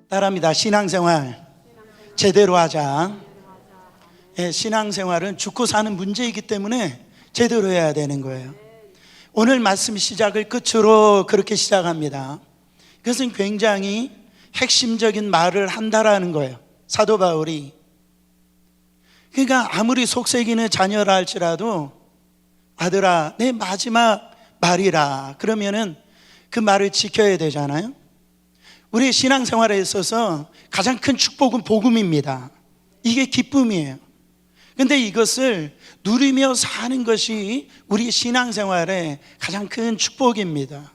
따라합니다. 신앙생활 제대로 하자. 신앙생활은 죽고 사는 문제이기 때문에 제대로 해야 되는 거예요. 오늘 말씀 시작을 끝으로 그렇게 시작합니다. 그것은 굉장히 핵심적인 말을 한다라는 거예요. 사도 바울이. 그러니까 아무리 속썩이는 자녀라 할지라도 아들아 내 마지막 말이라 그러면은 그 말을 지켜야 되잖아요. 우리 신앙생활에 있어서 가장 큰 축복은 복음입니다. 이게 기쁨이에요. 근데 이것을 누리며 사는 것이 우리 신앙생활의 가장 큰 축복입니다.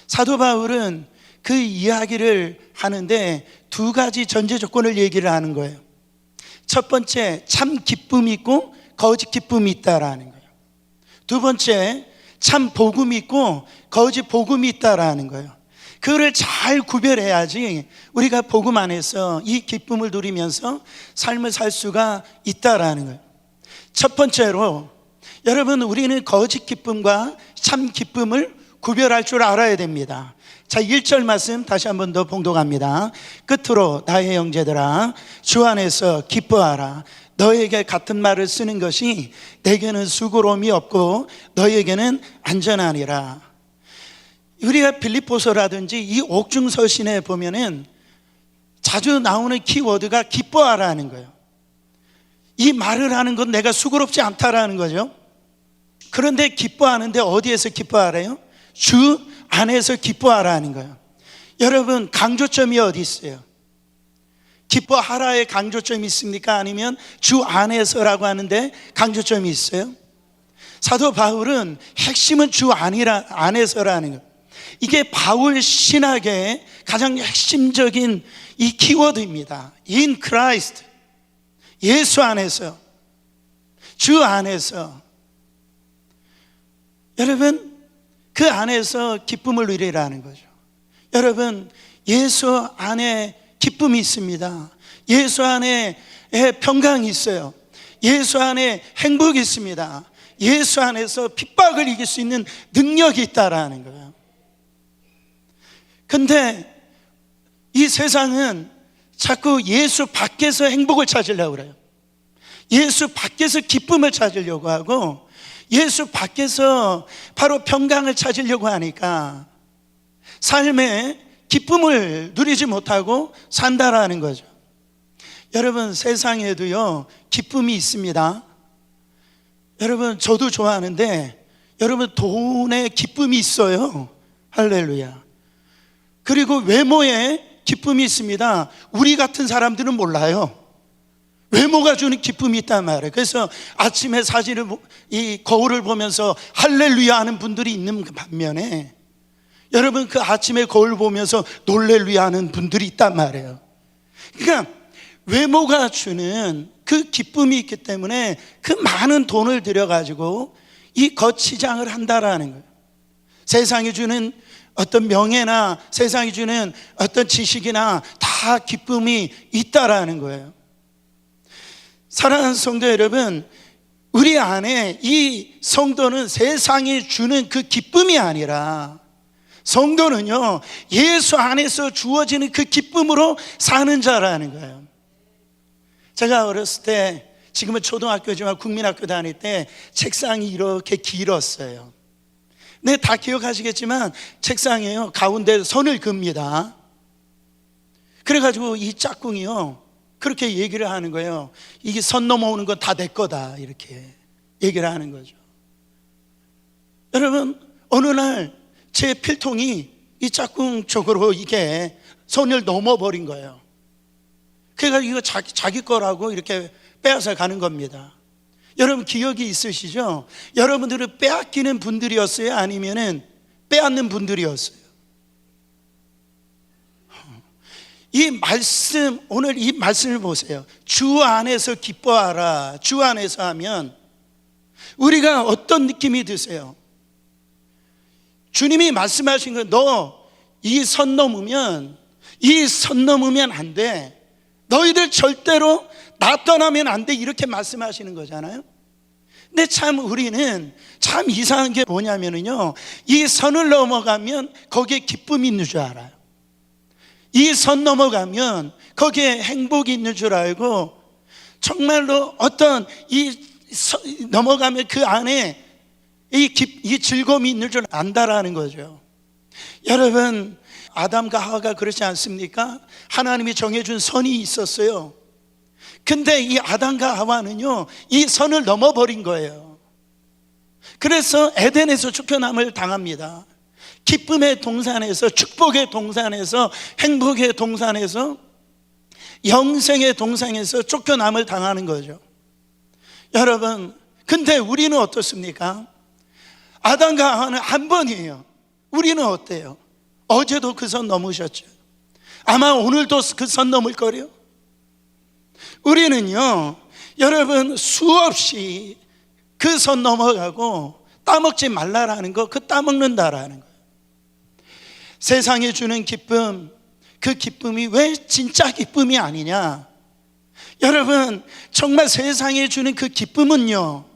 사도 바울은 그 이야기를 하는데 두 가지 전제 조건을 얘기를 하는 거예요. 첫 번째, 참 기쁨이 있고 거짓 기쁨이 있다라는 거예요. 두 번째, 참 복음이 있고 거짓 복음이 있다라는 거예요. 그거를 잘 구별해야지 우리가 복음 안에서 이 기쁨을 누리면서 삶을 살 수가 있다라는 거예요. 첫 번째로, 여러분 우리는 거짓 기쁨과 참 기쁨을 구별할 줄 알아야 됩니다. 자, 1절 말씀 다시 한 번 더 봉독합니다. 끝으로 나의 형제들아 주 안에서 기뻐하라. 너에게 같은 말을 쓰는 것이 내게는 수고로움이 없고 너에게는 안전하니라. 우리가 빌립보서라든지 이 옥중서신에 보면은 자주 나오는 키워드가 기뻐하라는 거예요. 이 말을 하는 건 내가 수고롭지 않다라는 거죠. 그런데 기뻐하는데 어디에서 기뻐하래요? 주 안에서 기뻐하라는 거예요. 여러분 강조점이 어디 있어요? 기뻐하라의 강조점이 있습니까? 아니면 주 안에서라고 하는데 강조점이 있어요? 사도 바울은 핵심은 주 안에서라는 거예요. 이게 바울 신학의 가장 핵심적인 이 키워드입니다. In Christ, 예수 안에서, 주 안에서. 여러분 그 안에서 기쁨을 누리라는 거죠. 여러분 예수 안에 기쁨이 있습니다. 예수 안에 평강이 있어요. 예수 안에 행복이 있습니다. 예수 안에서 핍박을 이길 수 있는 능력이 있다라는 거예요. 근데 이 세상은 자꾸 예수 밖에서 행복을 찾으려고 그래요. 예수 밖에서 기쁨을 찾으려고 하고 예수 밖에서 바로 평강을 찾으려고 하니까 삶에 기쁨을 누리지 못하고 산다라는 거죠. 여러분 세상에도요 기쁨이 있습니다. 여러분 저도 좋아하는데 여러분 돈에 기쁨이 있어요. 할렐루야. 그리고 외모에 기쁨이 있습니다. 우리 같은 사람들은 몰라요. 외모가 주는 기쁨이 있단 말이에요. 그래서 아침에 사진을 이 거울을 보면서 할렐루야 하는 분들이 있는 반면에 여러분 그 아침에 거울 보면서 놀렐루야 하는 분들이 있단 말이에요. 그러니까 외모가 주는 그 기쁨이 있기 때문에 그 많은 돈을 들여가지고 이 거치장을 한다라는 거예요. 세상이 주는 어떤 명예나 세상이 주는 어떤 지식이나 다 기쁨이 있다라는 거예요. 사랑하는 성도 여러분, 우리 안에 이 성도는 세상이 주는 그 기쁨이 아니라 성도는요 예수 안에서 주어지는 그 기쁨으로 사는 자라는 거예요. 제가 어렸을 때, 지금은 초등학교지만 국민학교 다닐 때 책상이 이렇게 길었어요. 네, 다 기억하시겠지만 책상에요 가운데 선을 긋습니다. 그래가지고 이 짝꿍이요 그렇게 얘기를 하는 거예요. 이게 선 넘어오는 건 다 내 거다 이렇게 얘기를 하는 거죠. 여러분 어느 날 제 필통이 이 짝꿍 쪽으로 이게 선을 넘어버린 거예요. 그래가지고 이거 자기 거라고 이렇게 빼앗아 가는 겁니다. 여러분 기억이 있으시죠? 여러분들은 빼앗기는 분들이었어요? 아니면은 빼앗는 분들이었어요? 이 말씀, 오늘 이 말씀을 보세요. 주 안에서 기뻐하라. 주 안에서 하면 우리가 어떤 느낌이 드세요? 주님이 말씀하신 거, 너 이 선 넘으면 안 돼. 너희들 절대로 나 떠나면 안 돼. 이렇게 말씀하시는 거잖아요. 근데 참 우리는 참 이상한 게 뭐냐면요, 이 선을 넘어가면 거기에 기쁨이 있는 줄 알아요. 이 선 넘어가면 거기에 행복이 있는 줄 알고, 정말로 어떤 넘어가면 그 안에 이 즐거움이 있는 줄 안다라는 거죠. 여러분, 아담과 하와가 그렇지 않습니까? 하나님이 정해준 선이 있었어요. 근데 이 아담과 하와는요, 이 선을 넘어버린 거예요. 그래서 에덴에서 쫓겨남을 당합니다. 기쁨의 동산에서, 축복의 동산에서, 행복의 동산에서, 영생의 동산에서 쫓겨남을 당하는 거죠. 여러분, 근데 우리는 어떻습니까? 아담과 하와는 한 번이에요. 우리는 어때요? 어제도 그 선 넘으셨죠. 아마 오늘도 그 선 넘을 거래요. 우리는요, 여러분, 수없이 그 선 넘어가고 따먹지 말라라는 거, 그 따먹는다라는 거예요. 세상에 주는 기쁨, 그 기쁨이 왜 진짜 기쁨이 아니냐? 여러분, 정말 세상에 주는 그 기쁨은요,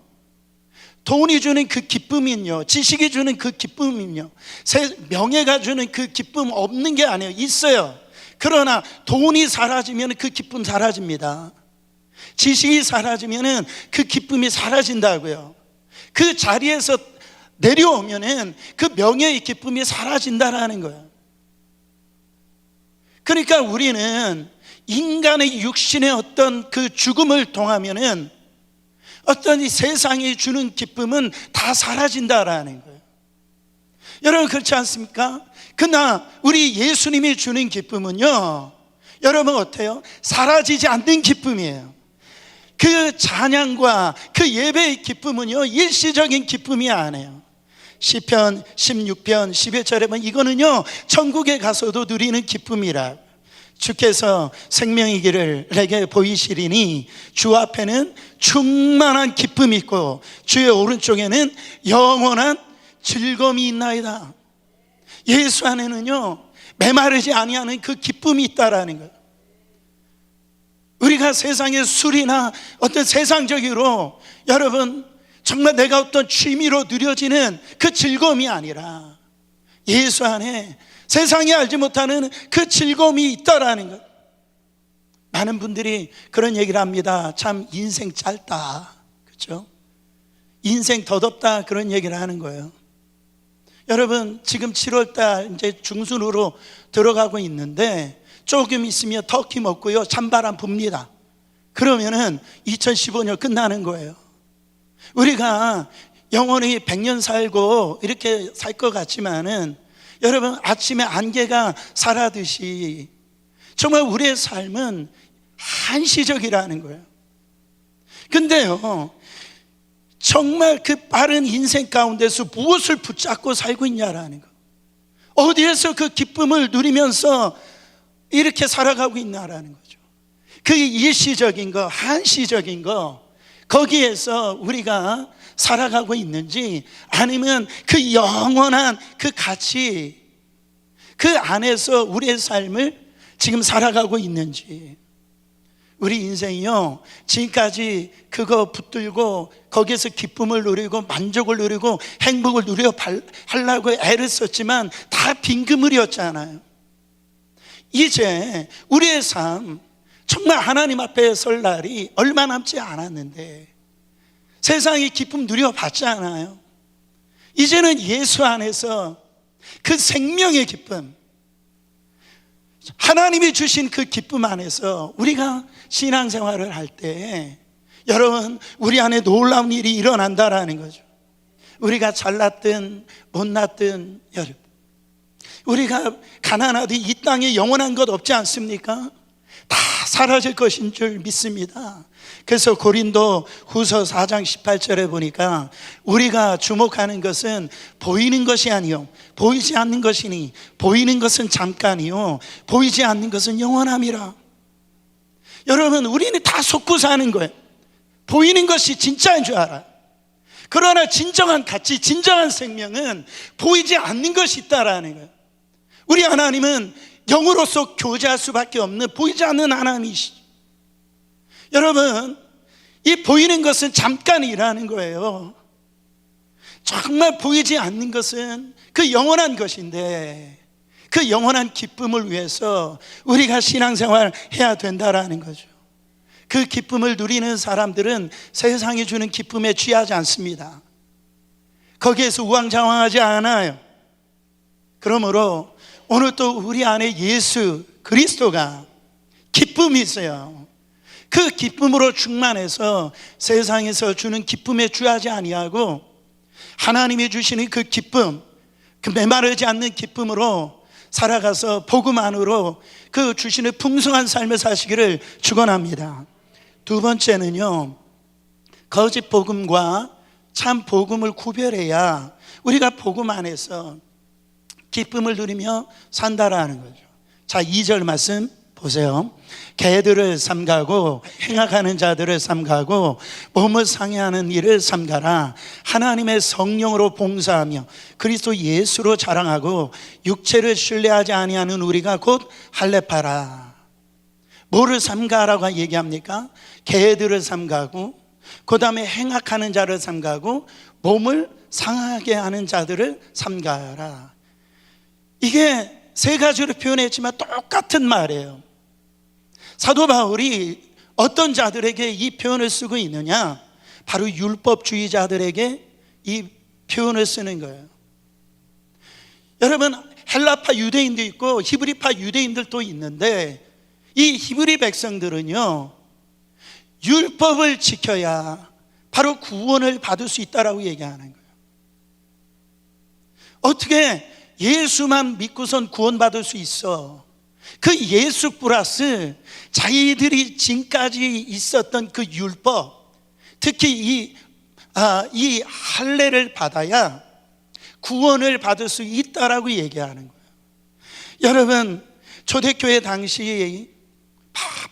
돈이 주는 그 기쁨은요, 지식이 주는 그 기쁨은요, 명예가 주는 그 기쁨 없는 게 아니에요. 있어요. 그러나 돈이 사라지면 그 기쁨 사라집니다. 지식이 사라지면 그 기쁨이 사라진다고요. 그 자리에서 내려오면 그 명예의 기쁨이 사라진다라는 거예요. 그러니까 우리는 인간의 육신의 어떤 그 죽음을 통하면은 어떤 이 세상이 주는 기쁨은 다 사라진다라는 거예요. 여러분, 그렇지 않습니까? 그러나 우리 예수님이 주는 기쁨은요, 여러분 어때요? 사라지지 않는 기쁨이에요. 그 찬양과 그 예배의 기쁨은요, 일시적인 기쁨이 아니에요. 시편 16편 11절에 보면 이거는요, 천국에 가서도 누리는 기쁨이라. 주께서 생명의 길을 내게 보이시리니 주 앞에는 충만한 기쁨이 있고 주의 오른쪽에는 영원한 즐거움이 있나이다. 예수 안에는요, 메마르지 아니하는 그 기쁨이 있다라는 거예요. 우리가 세상의 술이나 어떤 세상적으로, 여러분, 정말 내가 어떤 취미로 누려지는 그 즐거움이 아니라 예수 안에 세상이 알지 못하는 그 즐거움이 있다라는 것. 많은 분들이 그런 얘기를 합니다. 참 인생 짧다, 그렇죠? 인생 덧없다, 그런 얘기를 하는 거예요. 여러분, 지금 7월달 이제 중순으로 들어가고 있는데 조금 있으면 터키 먹고요, 찬바람 붑니다. 그러면은 2015년 끝나는 거예요. 우리가 영원히 100년 살고 이렇게 살 것 같지만은, 여러분, 아침에 안개가 사라듯이 정말 우리의 삶은 한시적이라는 거예요. 근데요, 정말 그 빠른 인생 가운데서 무엇을 붙잡고 살고 있냐라는 거, 어디에서 그 기쁨을 누리면서 이렇게 살아가고 있나라는 거죠. 그 일시적인 거, 한시적인 거, 거기에서 우리가 살아가고 있는지, 아니면 그 영원한 그 가치, 그 안에서 우리의 삶을 지금 살아가고 있는지. 우리 인생이요, 지금까지 그거 붙들고 거기에서 기쁨을 누리고 만족을 누리고 행복을 누려 하려고 애를 썼지만 다 빈그물이었잖아요. 이제 우리의 삶, 정말 하나님 앞에 설 날이 얼마 남지 않았는데 세상의 기쁨 누려봤잖아요. 이제는 예수 안에서 그 생명의 기쁨, 하나님이 주신 그 기쁨 안에서 우리가 신앙생활을 할 때, 여러분, 우리 안에 놀라운 일이 일어난다라는 거죠. 우리가 잘났든 못났든, 여러분, 우리가 가난하든 이 땅에 영원한 것 없지 않습니까? 다 사라질 것인 줄 믿습니다. 그래서 고린도 후서 4장 18절에 보니까 우리가 주목하는 것은 보이는 것이 아니요 보이지 않는 것이니 보이는 것은 잠깐이요 보이지 않는 것은 영원함이라. 여러분, 우리는 다 속고 사는 거예요. 보이는 것이 진짜인 줄 알아요. 그러나 진정한 가치, 진정한 생명은 보이지 않는 것이 있다라는 거예요. 우리 하나님은 영으로서 교제할 수밖에 없는 보이지 않는 하나님이시죠. 여러분, 이 보이는 것은 잠깐이라는 거예요. 정말 보이지 않는 것은 그 영원한 것인데, 그 영원한 기쁨을 위해서 우리가 신앙생활 해야 된다라는 거죠. 그 기쁨을 누리는 사람들은 세상이 주는 기쁨에 취하지 않습니다. 거기에서 우왕좌왕하지 않아요. 그러므로 오늘 또 우리 안에 예수 그리스도가 기쁨이 있어요. 그 기쁨으로 충만해서 세상에서 주는 기쁨에 취하지 아니하고 하나님이 주시는 그 기쁨, 그 메마르지 않는 기쁨으로 살아가서 복음 안으로 그 주시는 풍성한 삶을 사시기를 축원합니다. 두 번째는요, 거짓 복음과 참 복음을 구별해야 우리가 복음 안에서 기쁨을 누리며 산다라는 거죠. 자, 2절 말씀 보세요. 개들을 삼가고 행악하는 자들을 삼가고 몸을 상해하는 일을 삼가라. 하나님의 성령으로 봉사하며 그리스도 예수로 자랑하고 육체를 신뢰하지 아니하는 우리가 곧 할례파라. 뭐를 삼가라고 얘기합니까? 개들을 삼가고, 그 다음에 행악하는 자를 삼가고, 몸을 상하게 하는 자들을 삼가라. 이게 세 가지로 표현했지만 똑같은 말이에요. 사도 바울이 어떤 자들에게 이 표현을 쓰고 있느냐? 바로 율법주의자들에게 이 표현을 쓰는 거예요. 여러분, 헬라파 유대인도 있고 히브리파 유대인들도 있는데, 이 히브리 백성들은요, 율법을 지켜야 바로 구원을 받을 수 있다라고 얘기하는 거예요. 어떻게 예수만 믿고선 구원받을 수 있어? 그 예수 플러스 자기들이 지금까지 있었던 그 율법, 특히 이 할례를 받아야 구원을 받을 수 있다라고 얘기하는 거예요. 여러분, 초대교회 당시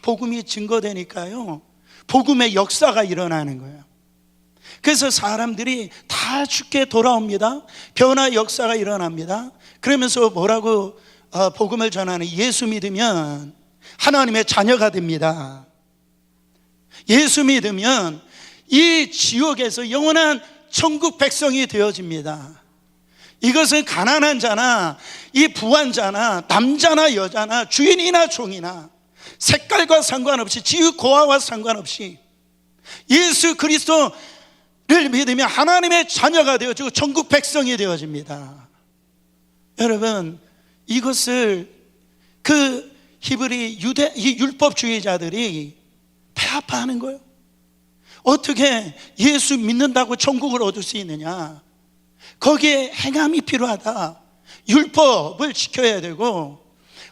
복음이 증거되니까요, 복음의 역사가 일어나는 거예요. 그래서 사람들이 다 주께 돌아옵니다. 변화 역사가 일어납니다. 그러면서 뭐라고 복음을 전하는, 예수 믿으면 하나님의 자녀가 됩니다. 예수 믿으면 이 지옥에서 영원한 천국 백성이 되어집니다. 이것은 가난한 자나 이 부한 자나 남자나 여자나 주인이나 종이나 색깔과 상관없이, 지위 고하와 상관없이 예수 그리스도를 믿으면 하나님의 자녀가 되어지고 천국 백성이 되어집니다. 여러분, 이것을 그 히브리 이 율법주의자들이 폐합하는 거예요. 어떻게 예수 믿는다고 천국을 얻을 수 있느냐? 거기에 행함이 필요하다. 율법을 지켜야 되고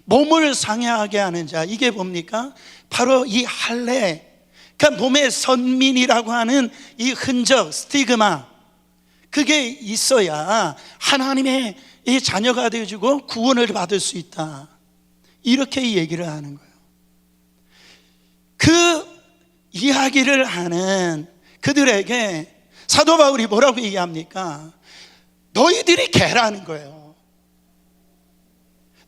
몸을 상해하게 하는 자, 이게 뭡니까? 바로 이 할례, 그러니까 몸의 선민이라고 하는 이 흔적, 스티그마, 그게 있어야 하나님의 이 자녀가 되어지고 구원을 받을 수 있다. 이렇게 얘기를 하는 거예요. 그 이야기를 하는 그들에게 사도 바울이 뭐라고 얘기합니까? 너희들이 개라는 거예요.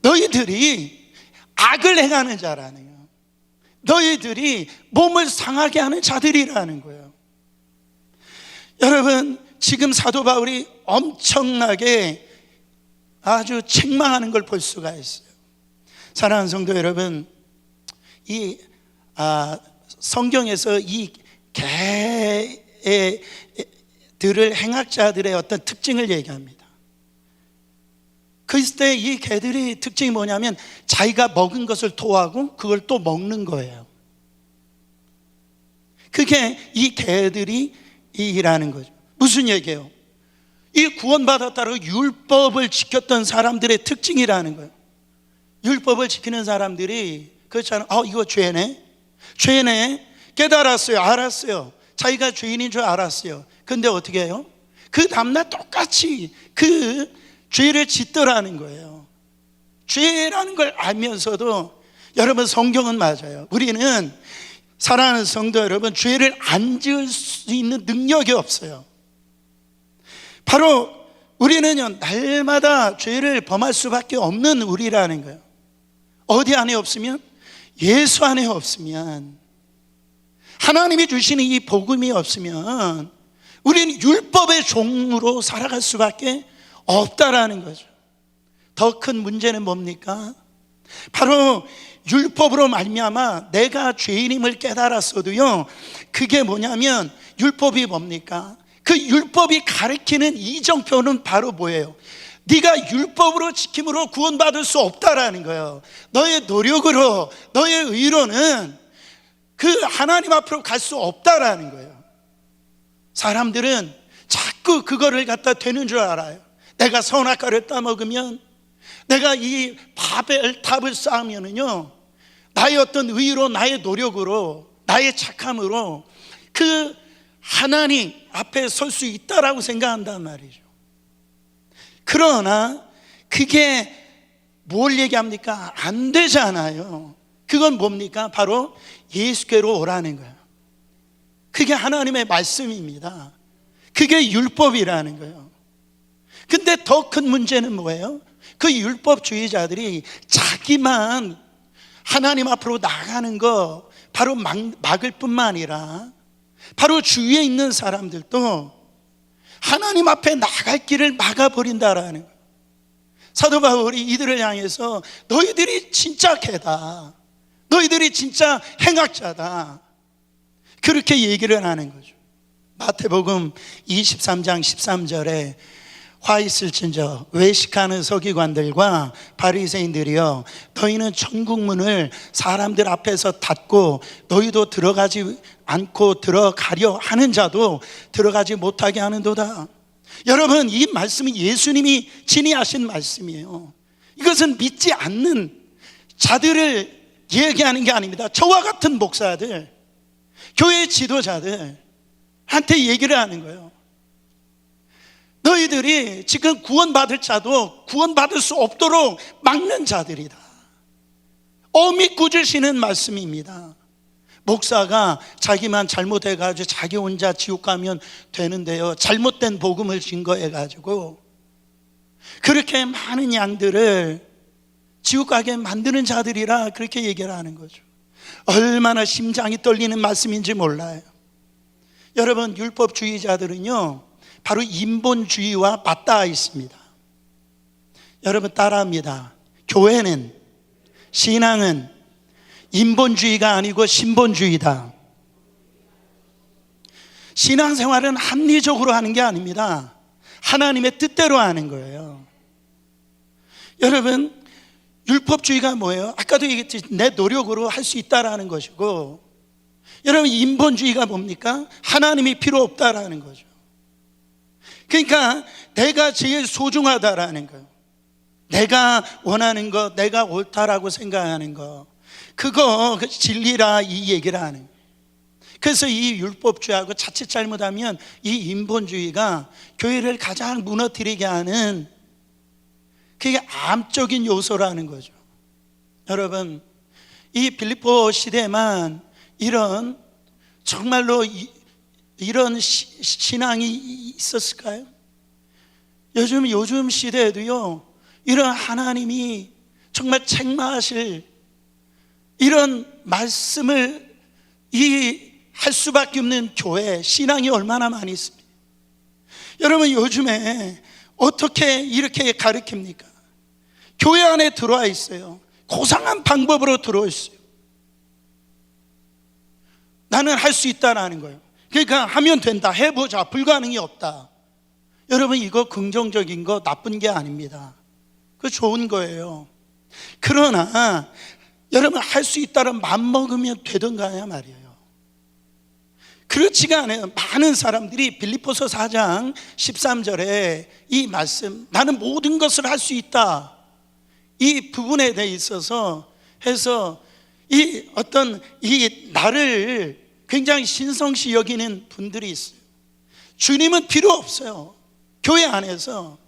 너희들이 악을 행하는 자라는 거예요. 너희들이 몸을 상하게 하는 자들이라는 거예요. 여러분, 지금 사도 바울이 엄청나게 아주 책망하는 걸 볼 수가 있어요. 사랑하는 성도 여러분, 이 성경에서 이 개들을 행악자들의 어떤 특징을 얘기합니다. 그 때 이 개들이 특징이 뭐냐면 자기가 먹은 것을 토하고 그걸 또 먹는 거예요. 그게 이 개들이 일하는 거죠. 무슨 얘기예요? 이 구원받았다고 율법을 지켰던 사람들의 특징이라는 거예요. 율법을 지키는 사람들이 그렇잖아요. 이거 죄네, 죄네, 깨달았어요, 알았어요. 자기가 죄인인 줄 알았어요. 근데 어떻게 해요? 그 다음날 똑같이 그 죄를 짓더라는 거예요. 죄라는 걸 알면서도, 여러분, 성경은 맞아요. 우리는, 사랑하는 성도 여러분, 죄를 안 지을 수 있는 능력이 없어요. 바로 우리는요, 날마다 죄를 범할 수밖에 없는 우리라는 거예요. 어디 안에 없으면? 예수 안에 없으면, 하나님이 주시는 이 복음이 없으면 우리는 율법의 종으로 살아갈 수밖에 없다라는 거죠. 더 큰 문제는 뭡니까? 바로 율법으로 말미암아 내가 죄인임을 깨달았어도요, 그게 뭐냐면, 율법이 뭡니까? 그 율법이 가리키는 이정표는 바로 뭐예요? 네가 율법으로 지킴으로 구원받을 수 없다라는 거예요. 너의 노력으로, 너의 의로는 그 하나님 앞으로 갈 수 없다라는 거예요. 사람들은 자꾸 그거를 갖다 되는 줄 알아요. 내가 선악과를 따먹으면, 내가 이 바벨탑을 쌓으면은요, 나의 어떤 의로, 나의 노력으로, 나의 착함으로 그 하나님 앞에 설 수 있다라고 생각한단 말이죠. 그러나 그게 뭘 얘기합니까? 안 되잖아요. 그건 뭡니까? 바로 예수께로 오라는 거예요. 그게 하나님의 말씀입니다. 그게 율법이라는 거예요. 근데 더 큰 문제는 뭐예요? 그 율법주의자들이 자기만 하나님 앞으로 나가는 거 바로 막을 뿐만 아니라 바로 주위에 있는 사람들도 하나님 앞에 나갈 길을 막아버린다라는 거예요. 사도 바울이 이들을 향해서 너희들이 진짜 개다, 너희들이 진짜 행악자다, 그렇게 얘기를 하는 거죠. 마태복음 23장 13절에 화 있을진저 외식하는 서기관들과 바리새인들이여, 너희는 천국문을 사람들 앞에서 닫고 너희도 들어가지 않고 들어가려 하는 자도 들어가지 못하게 하는도다. 여러분, 이 말씀은 예수님이 진리하신 말씀이에요. 이것은 믿지 않는 자들을 얘기하는 게 아닙니다. 저와 같은 목사들, 교회 지도자들한테 얘기를 하는 거예요. 너희들이 지금 구원받을 자도 구원받을 수 없도록 막는 자들이다. 엄히 꾸짖으시는 말씀입니다. 목사가 자기만 잘못해가지고 자기 혼자 지옥 가면 되는데요, 잘못된 복음을 증거해가지고 그렇게 많은 양들을 지옥 가게 만드는 자들이라 그렇게 얘기를 하는 거죠. 얼마나 심장이 떨리는 말씀인지 몰라요. 여러분, 율법주의자들은요 바로 인본주의와 맞닿아 있습니다. 여러분 따라합니다. 교회는, 신앙은 인본주의가 아니고 신본주의다. 신앙생활은 합리적으로 하는 게 아닙니다. 하나님의 뜻대로 하는 거예요. 여러분, 율법주의가 뭐예요? 아까도 얘기했지, 내 노력으로 할 수 있다라는 것이고, 여러분 인본주의가 뭡니까? 하나님이 필요 없다라는 거죠. 그러니까 내가 제일 소중하다라는 거예요. 내가 원하는 것, 내가 옳다라고 생각하는 것, 그거 진리라 이 얘기를 하는 거예요. 그래서 이 율법주의하고 자칫 잘못하면 이 인본주의가 교회를 가장 무너뜨리게 하는, 그게 암적인 요소라는 거죠. 여러분, 이 빌립보 시대만 이런 정말로 이런 신앙이 있었을까요? 요즘 시대에도요, 이런 하나님이 정말 책망하실 이런 말씀을 할 수밖에 없는 교회, 신앙이 얼마나 많이 있습니다. 여러분, 요즘에 어떻게 이렇게 가르칩니까? 교회 안에 들어와 있어요. 고상한 방법으로 들어와 있어요. 나는 할 수 있다라는 거예요. 그러니까 하면 된다, 해보자, 불가능이 없다. 여러분, 이거 긍정적인 거, 나쁜 게 아닙니다. 그거 좋은 거예요. 그러나 여러분, 할 수 있다는 맘먹으면 되던가야 말이에요. 그렇지가 않아요. 많은 사람들이 빌립보서 4장 13절에 이 말씀, 나는 모든 것을 할 수 있다, 이 부분에 대해 있어서 해서 이 나를 굉장히 신성시 여기는 분들이 있어요. 주님은 필요 없어요. 교회 안에서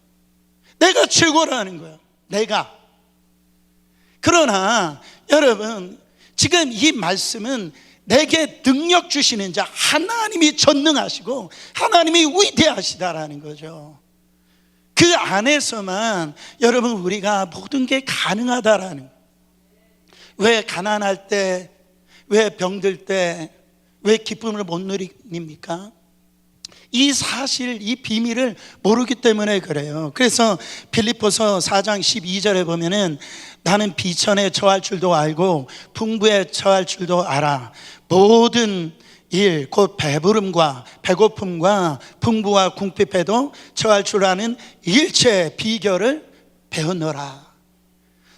내가 최고라는 거예요. 내가. 그러나 여러분, 지금 이 말씀은 내게 능력 주시는 자 하나님이 전능하시고 하나님이 위대하시다라는 거죠. 그 안에서만 여러분 우리가 모든 게 가능하다라는 거예요. 왜 가난할 때, 왜 병들 때, 왜 기쁨을 못 누립니까? 이 사실, 이 비밀을 모르기 때문에 그래요. 그래서 빌립보서 4장 12절에 보면은 나는 비천에 처할 줄도 알고 풍부에 처할 줄도 알아. 모든 일, 곧 배부름과 배고픔과 풍부와 궁핍에도 처할 줄 아는 일체의 비결을 배웠노라.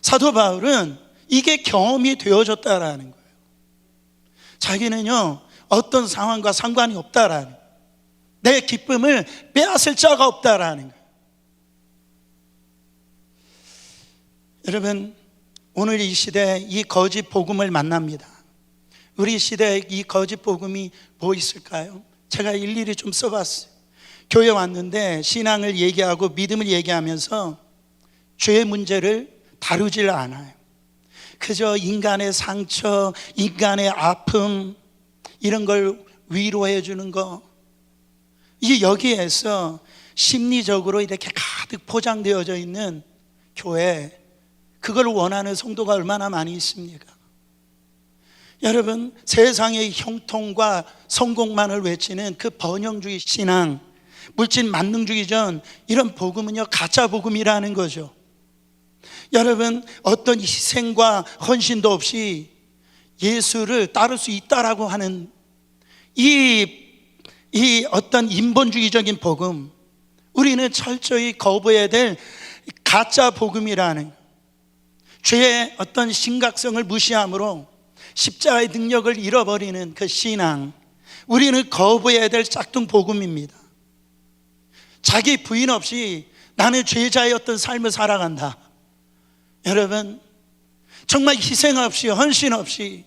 사도 바울은 이게 경험이 되어졌다라는 거예요. 자기는요, 어떤 상황과 상관이 없다라는 거예요. 내 기쁨을 빼앗을 자가 없다라는 거예요. 여러분, 오늘 이 시대에 이 거짓 복음을 만납니다. 우리 시대에 이 거짓 복음이 뭐 있을까요? 제가 일일이 좀 써봤어요. 교회 왔는데 신앙을 얘기하고 믿음을 얘기하면서 죄의 문제를 다루질 않아요. 그저 인간의 상처, 인간의 아픔, 이런 걸 위로해 주는 거, 이 여기에서 심리적으로 이렇게 가득 포장되어져 있는 교회, 그걸 원하는 성도가 얼마나 많이 있습니까? 여러분, 세상의 형통과 성공만을 외치는 그 번영주의 신앙, 물질 만능주의전, 이런 복음은요 가짜 복음이라는 거죠. 여러분, 어떤 희생과 헌신도 없이 예수를 따를 수 있다라고 하는 이 어떤 인본주의적인 복음, 우리는 철저히 거부해야 될 가짜 복음이라는, 죄의 어떤 심각성을 무시함으로 십자가의 능력을 잃어버리는 그 신앙, 우리는 거부해야 될 짝퉁 복음입니다. 자기 부인 없이 나는 죄자의 어떤 삶을 살아간다. 여러분, 정말 희생 없이 헌신 없이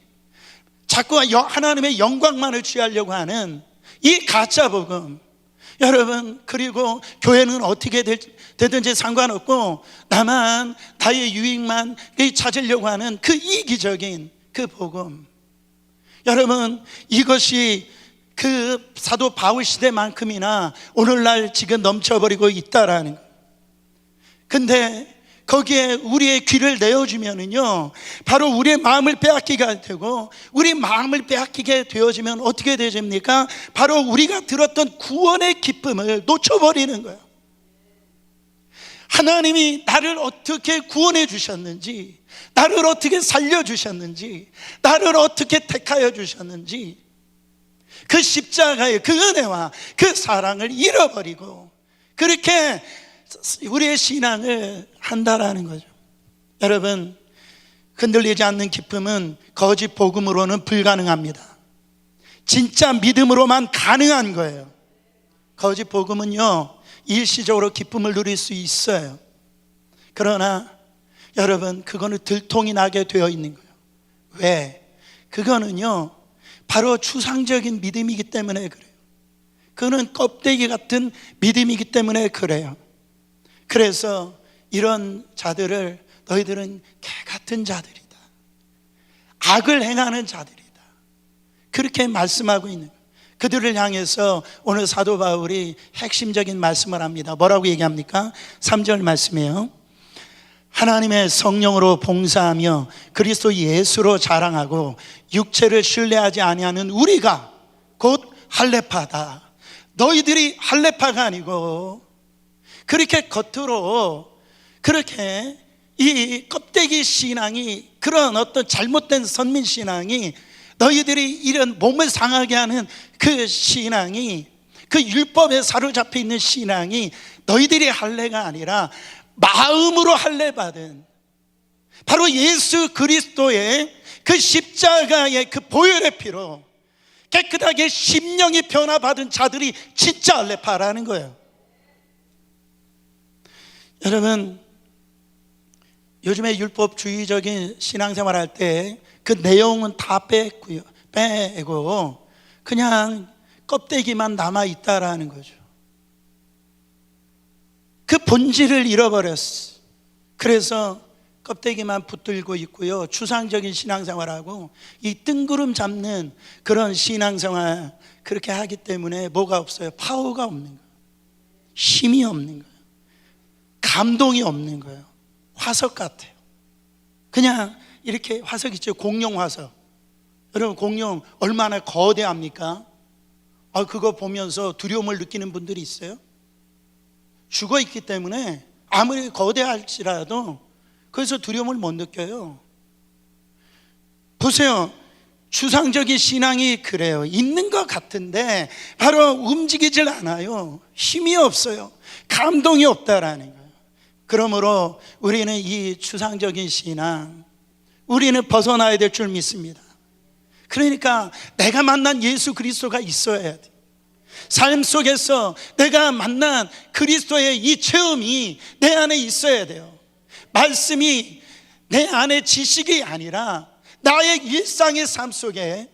자꾸 하나님의 영광만을 취하려고 하는 이 가짜 복음, 여러분, 그리고 교회는 어떻게 되든지 상관없고 나만 나의 유익만 찾으려고 하는 그 이기적인 그 복음, 여러분, 이것이 그 사도 바울 시대만큼이나 오늘날 지금 넘쳐버리고 있다라는 거예요. 근데 거기에 우리의 귀를 내어주면은요, 바로 우리의 마음을 빼앗기게 되고, 우리 마음을 빼앗기게 되어지면 어떻게 되십니까? 바로 우리가 들었던 구원의 기쁨을 놓쳐버리는 거예요. 하나님이 나를 어떻게 구원해 주셨는지, 나를 어떻게 살려주셨는지, 나를 어떻게 택하여 주셨는지, 그 십자가의 그 은혜와 그 사랑을 잃어버리고 그렇게 우리의 신앙을 한다라는 거죠. 여러분, 흔들리지 않는 기쁨은 거짓 복음으로는 불가능합니다. 진짜 믿음으로만 가능한 거예요. 거짓 복음은요, 일시적으로 기쁨을 누릴 수 있어요. 그러나 여러분, 그거는 들통이 나게 되어 있는 거예요. 왜? 그거는요, 바로 추상적인 믿음이기 때문에 그래요. 그거는 껍데기 같은 믿음이기 때문에 그래요. 그래서 이런 자들을 너희들은 개 같은 자들이다, 악을 행하는 자들이다, 그렇게 말씀하고 있는 거예요. 그들을 향해서 오늘 사도 바울이 핵심적인 말씀을 합니다. 뭐라고 얘기합니까? 3절 말씀이에요. 하나님의 성령으로 봉사하며 그리스도 예수로 자랑하고 육체를 신뢰하지 아니하는 우리가 곧 할례파다. 너희들이 할례파가 아니고 그렇게 겉으로 그렇게 이 껍데기 신앙이, 그런 어떤 잘못된 선민 신앙이, 너희들이 이런 몸을 상하게 하는 그 신앙이, 그 율법에 사로잡혀 있는 신앙이 너희들이 할례가 아니라 마음으로 할례받은 바로 예수 그리스도의 그 십자가의 그 보혈의 피로 깨끗하게 심령이 변화받은 자들이 진짜 할례파라는 거예요. 여러분, 요즘에 율법주의적인 신앙생활 할 때 그 내용은 다 빼고 그냥 껍데기만 남아있다라는 거죠. 그 본질을 잃어버렸어. 그래서 껍데기만 붙들고 있고요, 추상적인 신앙생활하고 이 뜬구름 잡는 그런 신앙생활 그렇게 하기 때문에 뭐가 없어요? 파워가 없는 거예요. 힘이 없는 거예요. 감동이 없는 거예요. 화석 같아요. 그냥 이렇게 화석 있죠, 공룡 화석. 여러분, 공룡 얼마나 거대합니까? 그거 보면서 두려움을 느끼는 분들이 있어요. 죽어 있기 때문에 아무리 거대할지라도 그래서 두려움을 못 느껴요. 보세요. 추상적인 신앙이 그래요. 있는 것 같은데 바로 움직이질 않아요. 힘이 없어요. 감동이 없다라는 거예요. 그러므로 우리는 이 추상적인 신앙, 우리는 벗어나야 될 줄 믿습니다. 그러니까 내가 만난 예수 그리스도가 있어야 돼. 삶 속에서 내가 만난 그리스도의 이 체험이 내 안에 있어야 돼요. 말씀이 내 안에 지식이 아니라 나의 일상의 삶 속에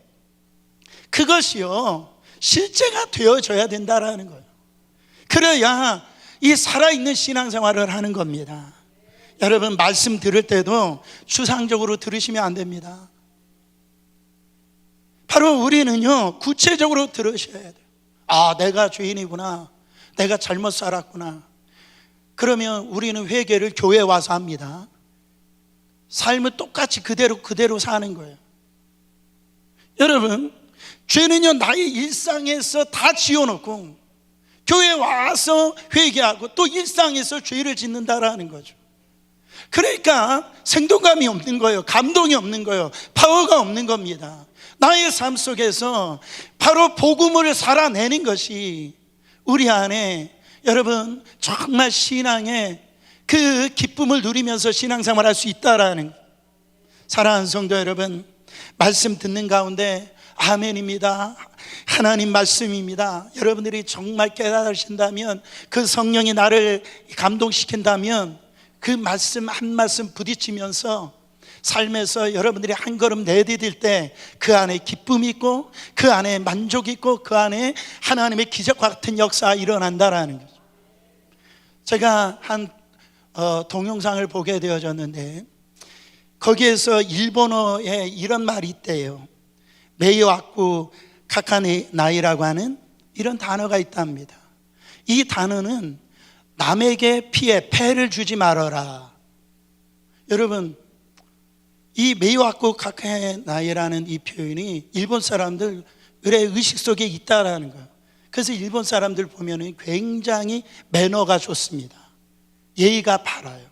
그것이요 실제가 되어져야 된다라는 거예요. 그래야 이 살아있는 신앙생활을 하는 겁니다. 여러분, 말씀 들을 때도 추상적으로 들으시면 안 됩니다. 바로 우리는요 구체적으로 들으셔야 돼요. 내가 죄인이구나, 내가 잘못 살았구나. 그러면 우리는 회개를 교회에 와서 합니다. 삶을 똑같이 그대로 사는 거예요. 여러분, 죄는요 나의 일상에서 다 지워놓고 교회에 와서 회개하고 또 일상에서 죄를 짓는다라는 거죠. 그러니까 생동감이 없는 거예요. 감동이 없는 거예요. 파워가 없는 겁니다. 나의 삶 속에서 바로 복음을 살아내는 것이 우리 안에 여러분 정말 신앙의 그 기쁨을 누리면서 신앙생활 할 수 있다라는 거예요. 사랑하는 성도 여러분, 말씀 듣는 가운데 아멘입니다, 하나님 말씀입니다, 여러분들이 정말 깨달으신다면, 그 성령이 나를 감동시킨다면 그 말씀 한 말씀 부딪히면서 삶에서 여러분들이 한 걸음 내디딜 때 그 안에 기쁨이 있고 그 안에 만족이 있고 그 안에 하나님의 기적과 같은 역사가 일어난다라는 거죠. 제가 한 동영상을 보게 되어졌는데 거기에서 일본어에 이런 말이 있대요. 메이와쿠 카카나이라고 하는 이런 단어가 있답니다. 이 단어는 남에게 폐를 주지 말아라. 여러분, 이 메이와쿠 카카나이라는 이 표현이 일본 사람들의 의식 속에 있다라는 거예요. 그래서 일본 사람들 보면 굉장히 매너가 좋습니다. 예의가 바라요.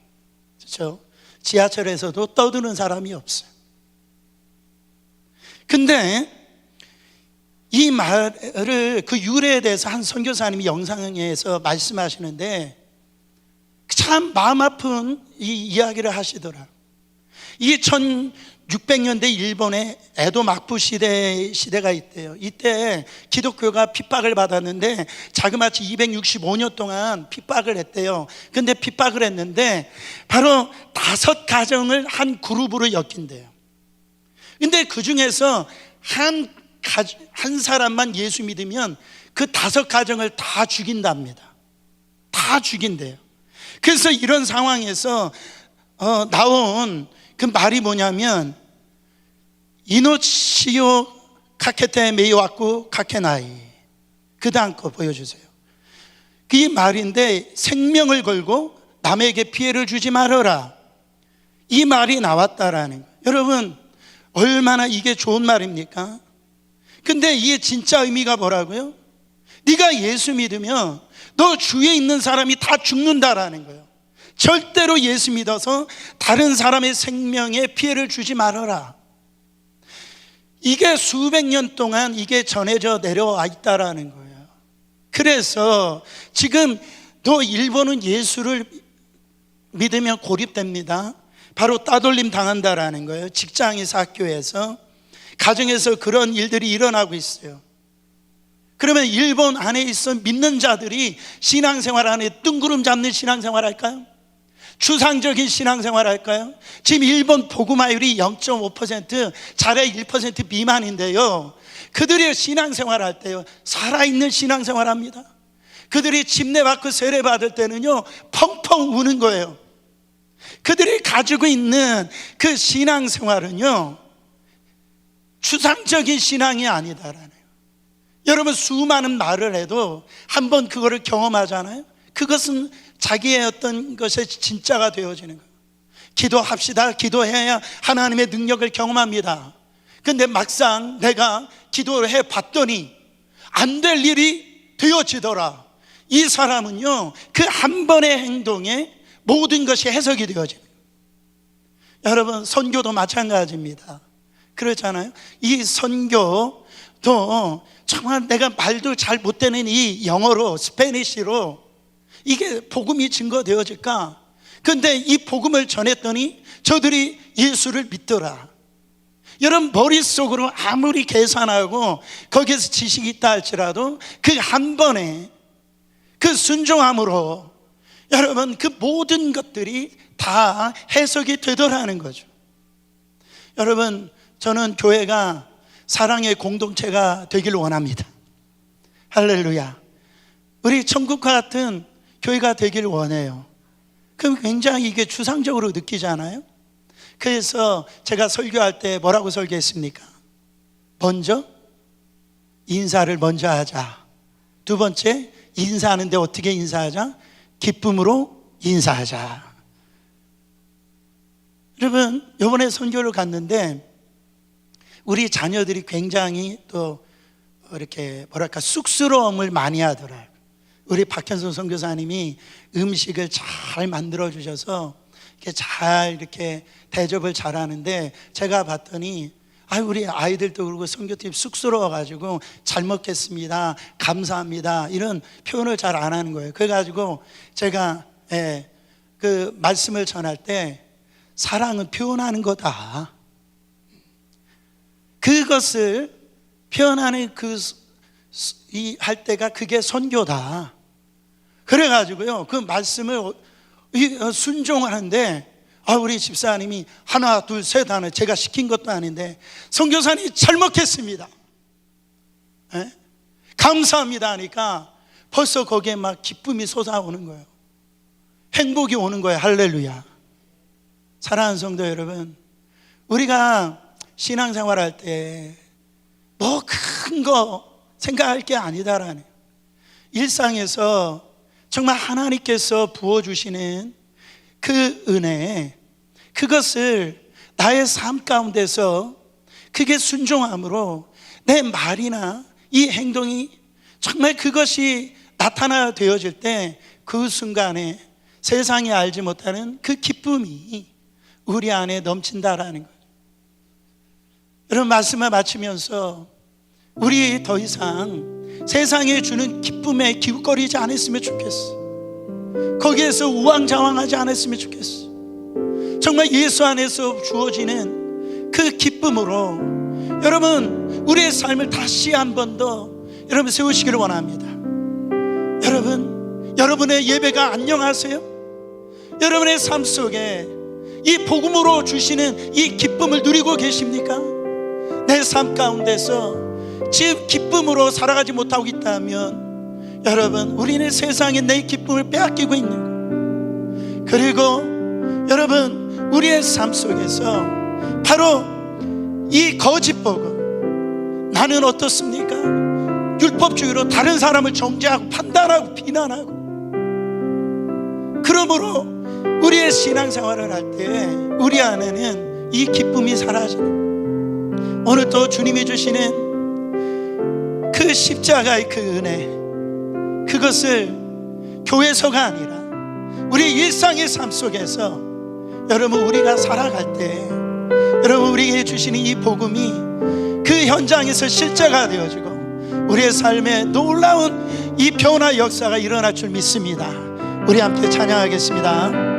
그렇죠? 지하철에서도 떠드는 사람이 없어요. 근데 이 말을, 그 유래에 대해서 한 선교사님이 영상에서 말씀하시는데 참 마음 아픈 이 이야기를 하시더라. 이 1600년대 일본의 에도 막부 시대가 있대요. 이때 기독교가 핍박을 받았는데 자그마치 265년 동안 핍박을 했대요. 근데 핍박을 했는데 바로 5가정을 한 그룹으로 엮인대요. 근데 그 중에서 한 사람만 예수 믿으면 그 5가정을 다 죽인답니다. 다 죽인대요. 그래서 이런 상황에서 나온 그 말이 뭐냐면 이노치요 카케테 메이와쿠 카케나이. 그 다음 거 보여주세요. 그 말인데 생명을 걸고 남에게 피해를 주지 말아라, 이 말이 나왔다라는 거예요. 여러분, 얼마나 이게 좋은 말입니까? 근데 이게 진짜 의미가 뭐라고요? 네가 예수 믿으면 너 주위에 있는 사람이 다 죽는다라는 거예요. 절대로 예수 믿어서 다른 사람의 생명에 피해를 주지 말아라. 이게 수백 년 동안 이게 전해져 내려와 있다라는 거예요. 그래서 지금 또 일본은 예수를 믿으면 고립됩니다. 바로 따돌림 당한다라는 거예요. 직장에서, 학교에서, 가정에서 그런 일들이 일어나고 있어요. 그러면 일본 안에 있어 믿는 자들이 신앙생활 안에 뜬구름 잡는 신앙생활 할까요? 추상적인 신앙생활 할까요? 지금 일본 복음화율이 0.5%, 잘해 1% 미만인데요, 그들이 신앙생활 할 때요 살아있는 신앙생활 합니다. 그들이 침례받고 세례받을 때는요 펑펑 우는 거예요. 그들이 가지고 있는 그 신앙생활은요 추상적인 신앙이 아니다라는 거예요. 여러분, 수많은 말을 해도 한번 그거를 경험하잖아요. 그것은 자기의 어떤 것의 진짜가 되어지는 거예요. 기도합시다. 기도해야 하나님의 능력을 경험합니다. 근데 막상 내가 기도를 해 봤더니 안 될 일이 되어지더라. 이 사람은요, 그 한 번의 행동에 모든 것이 해석이 되어집니다. 여러분, 선교도 마찬가지입니다. 그렇잖아요. 이 선교도 정말 내가 말도 잘 못되는 이 영어로, 스페니쉬로 이게 복음이 증거되어질까? 근데 이 복음을 전했더니 저들이 예수를 믿더라. 여러분, 머릿속으로 아무리 계산하고 거기에서 지식이 있다 할지라도 그 한 번에 그 순종함으로 여러분 그 모든 것들이 다 해석이 되더라는 거죠. 여러분, 저는 교회가 사랑의 공동체가 되기를 원합니다. 할렐루야. 우리 천국과 같은 교회가 되기를 원해요. 그럼 굉장히 이게 추상적으로 느끼잖아요. 그래서 제가 설교할 때 뭐라고 설교했습니까? 먼저 인사를 먼저 하자. 두 번째, 인사하는데 어떻게 인사하자? 기쁨으로 인사하자. 여러분, 이번에 선교를 갔는데 우리 자녀들이 굉장히 또 이렇게 뭐랄까 쑥스러움을 많이 하더라고요. 우리 박현선 선교사님이 음식을 잘 만들어 주셔서 잘 이렇게 대접을 잘 하는데, 제가 봤더니 우리 아이들도 그러고 선교팀 쑥스러워가지고 잘 먹겠습니다, 감사합니다 이런 표현을 잘 안 하는 거예요. 그래가지고 제가 그 말씀을 전할 때 사랑은 표현하는 거다, 그것을 표현하는 할 때가 그게 선교다. 그래가지고요 그 말씀을 순종하는데 우리 집사님이 하나 둘 셋 하는, 제가 시킨 것도 아닌데 선교사님이 잘 먹겠습니다, 감사합니다 하니까 벌써 거기에 막 기쁨이 솟아오는 거예요. 행복이 오는 거예요. 할렐루야. 사랑하는 성도 여러분, 우리가 신앙생활 할 때 뭐 큰 거 생각할 게 아니다라는, 일상에서 정말 하나님께서 부어주시는 그 은혜, 그것을 나의 삶 가운데서 그게 순종함으로 내 말이나 이 행동이 정말 그것이 나타나되어질 때 그 순간에 세상이 알지 못하는 그 기쁨이 우리 안에 넘친다라는 거예요. 여러분, 말씀을 마치면서 우리 더 이상 세상에 주는 기쁨에 기웃거리지 않았으면 좋겠어. 거기에서 우왕좌왕하지 않았으면 좋겠어. 정말 예수 안에서 주어지는 그 기쁨으로 여러분 우리의 삶을 다시 한 번 더 여러분 세우시기를 원합니다. 여러분, 여러분의 예배가 안녕하세요? 여러분의 삶 속에 이 복음으로 주시는 이 기쁨을 누리고 계십니까? 내 삶 가운데서 지금 기쁨으로 살아가지 못하고 있다면 여러분, 우리는 세상에 내 기쁨을 빼앗기고 있는 거예요. 그리고 여러분, 우리의 삶 속에서 바로 이 거짓 복음, 나는 어떻습니까? 율법주의로 다른 사람을 정죄하고 판단하고 비난하고, 그러므로 우리의 신앙생활을 할 때 우리 안에는 이 기쁨이 사라지는, 오늘 또 주님이 주시는 그 십자가의 그 은혜, 그것을 교회서가 아니라 우리 일상의 삶 속에서 여러분 우리가 살아갈 때 여러분 우리에게 주시는 이 복음이 그 현장에서 실제가 되어지고 우리의 삶에 놀라운 이 변화 역사가 일어날 줄 믿습니다. 우리 함께 찬양하겠습니다.